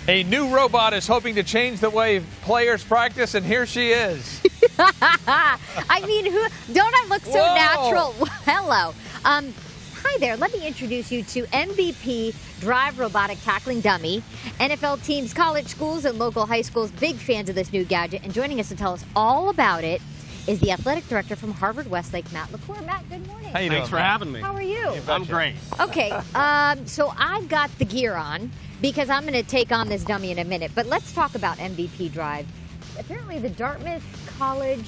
A new robot is hoping to change the way players practice, and here she is. I mean, don't I look so Whoa. natural? Hello. Hi there. Let me introduce you to MVP Drive Robotic Tackling Dummy. NFL teams, college schools, and local high schools, big fans of this new gadget. And joining us to tell us all about it is the athletic director from Harvard Westlake, Matt LaCour. Matt, good morning. How you doing, Thanks for Matt? having me. How are you? I'm great. Okay, so I've got the gear on because I'm going to take on this dummy in a minute. But let's talk about MVP Drive. Apparently the Dartmouth College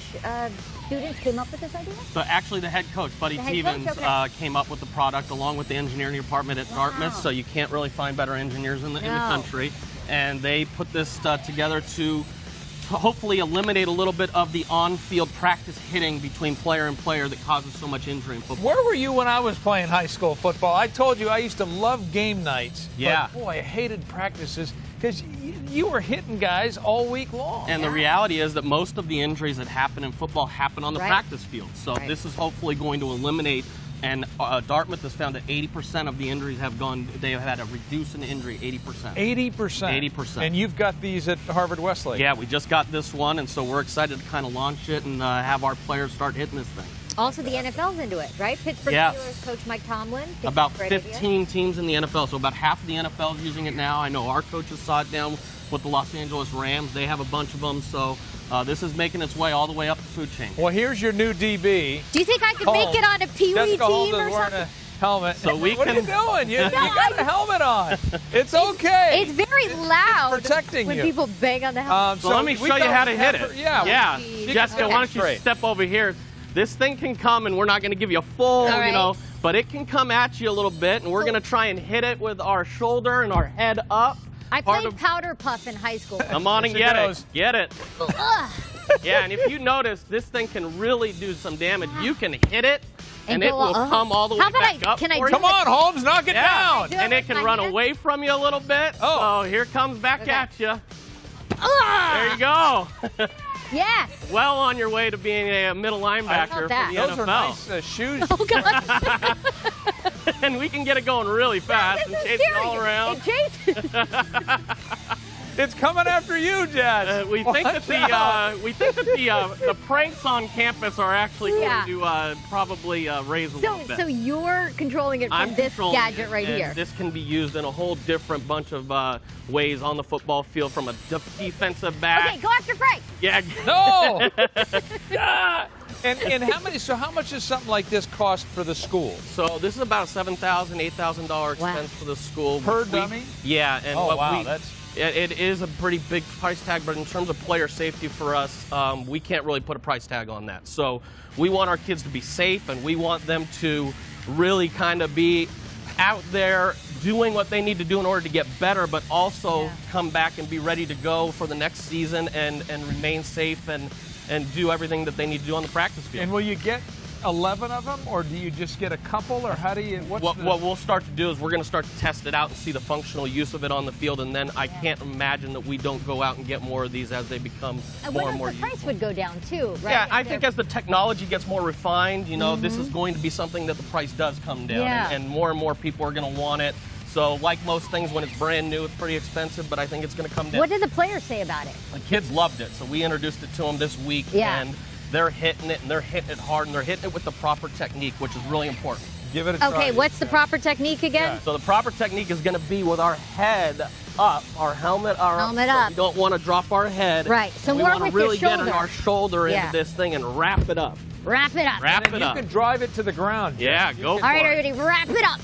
students came up with this idea? So actually the head coach, Buddy The head Stevens, coach, okay. came up with the product along with the engineering department at Dartmouth, so you can't really find better engineers in the country. And they put this together to hopefully eliminate a little bit of the on-field practice hitting between player and player that causes so much injury in football. Where were you when I was playing high school football? I told you I used to love game nights. Yeah. But boy, I hated practices because you were hitting guys all week long. And the reality is that most of the injuries that happen in football happen on the practice field. So this is hopefully going to eliminate. And Dartmouth has found that 80% of the injuries they have had a reduce in injury, 80%. 80%? 80%. And you've got these at Harvard Westlake. Yeah, we just got this one, and so we're excited to kind of launch it and have our players start hitting this thing. Also, the NFL's into it, right? Pittsburgh Yes. Steelers coach Mike Tomlin. thinks About it's a great 15 teams in the NFL, so about half of the NFL is using it now. I know our coaches saw it down with the Los Angeles Rams. They have a bunch of them, so this is making its way all the way up the food chain. Well, here's your new DB. Do you think I could make it on a Pee Wee Jessica Holmes team is or wearing something? a helmet. So we what are you can- doing? You got a helmet on. It's okay. It's very loud protecting when you. people bang on the helmet. So let me show you how to hit it. Yeah. Jessica, why don't you step over here? This thing can come, and we're not going to give you a full, but it can come at you a little bit, and we're going to try and hit it with our shoulder and our head up. I played powder puff in high school. Come on and get it. Get it. Yeah, and if you notice, this thing can really do some damage. You can hit it, and it will come all the way back up for you. Come on, Holmes, knock it down. And it can run away from you a little bit. So here it comes back at you. There you go. Yes. Well on your way to being a middle linebacker for the NFL. Those are nice shoes. Oh, God. And we can get it going really fast and chase it all around. It chases. It's coming after you, Jess. We think that the pranks on campus are actually going to probably raise a little bit. So you're controlling it from this gadget right here. This can be used in a whole different bunch of ways on the football field, from a defensive back. Okay, go after Frank. Yeah. No. And how much does something like this cost for the school? So this is about a $7,000, $8,000 expense for the school. Per dummy? Yeah. And it is a pretty big price tag, but in terms of player safety for us, we can't really put a price tag on that. So we want our kids to be safe, and we want them to really kind of be out there doing what they need to do in order to get better, but also come back and be ready to go for the next season and remain safe and do everything that they need to do on the practice field. And will you get 11 of them, or do you just get a couple, or how do you? What we'll start to do is we're going to start to test it out and see the functional use of it on the field, and then I can't imagine that we don't go out and get more of these as they become more and more useful. The price would go down too, right? Yeah, I think as the technology gets more refined, this is going to be something that the price does come down, and more people are going to want it. So like most things, when it's brand new, it's pretty expensive, but I think it's going to come down. What did the players say about it? The kids loved it, so we introduced it to them this week, and they're hitting it, and they're hitting it hard, and they're hitting it with the proper technique, which is really important. Give it a try. Okay, what's the proper technique again? So the proper technique is going to be with our head up, our helmet up. Helmet so up. we don't want to drop our head. Right, so we more want with to really your get shoulder. our shoulder into this thing and wrap it up. Wrap it up. Wrap it up. You can drive it to the ground. Yeah, go for it. All right, everybody, wrap it up.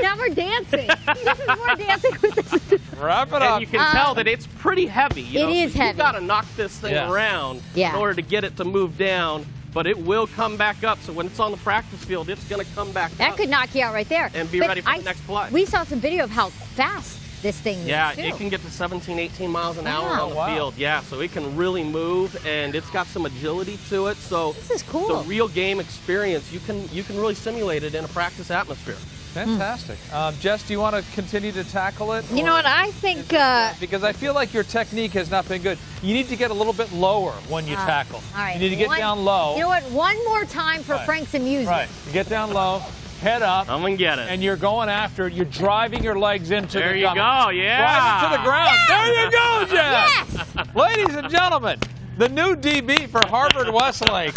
Now we're dancing. This is more dancing with this. Wrap it up. And you can tell that it's pretty heavy. It is heavy. You've got to knock this thing around in order to get it to move down, but it will come back up. So when it's on the practice field, it's going to come back up. That could knock you out right there. And be ready for the next play. We saw some video of how fast this thing moves, too. It can get to 17, 18 miles an hour on the field. Yeah, so it can really move, and it's got some agility to it. So this is cool. The real game experience, you can really simulate it in a practice atmosphere. Fantastic. Jess, do you want to continue to tackle it? You know what, I think... because I feel like your technique has not been good. You need to get a little bit lower when you tackle. All right. You need to get down low. You know what, one more time for Frank's amusement. Right. You get down low. head up. I'm going to get it. And you're going after it. You're driving your legs into There the you dummy. go, yeah. Drive it to the ground. Yes. There you go, Jess. Yes. Ladies and gentlemen, the new DB for Harvard Westlake,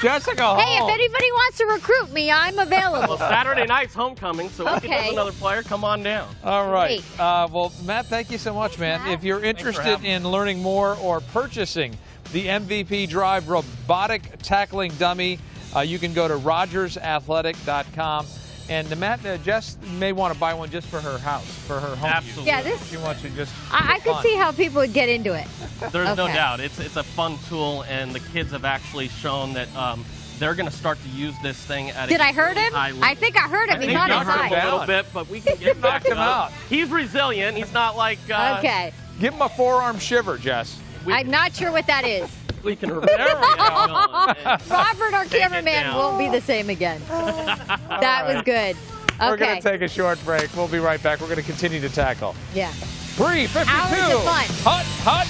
Jessica Hall. Hey, if anybody wants to recruit me, I'm available. Well, Saturday night's homecoming, so if Okay. there's another player, come on down. All right. Great. Well, Matt, thank you so much, man. Matt. If you're for interested having in learning more or purchasing the MVP Drive robotic tackling dummy, you can go to rogersathletic.com. And Matt, Jess may want to buy one just for her house, for her home. Absolutely. Yeah, this. She wants to just. I could fun. see how people would get into it. There's no Okay. doubt. It's a fun tool, and the kids have actually shown that they're going to start to use this thing at Did a I hurt really him? high level. I think I hurt him. I He's think on you his hurt him side. a down. little bit, but we can get back him up. out. He's resilient. He's not like Okay. Give him a forearm shiver, Jess. I'm not sure what that is. we can. There we go. Robert, our Take it cameraman, down. won't be the same again. That was good. We're going Okay. to take a short break. We'll be right back. We're going to continue to tackle. Yeah. 3:52. Hours of fun. Hot.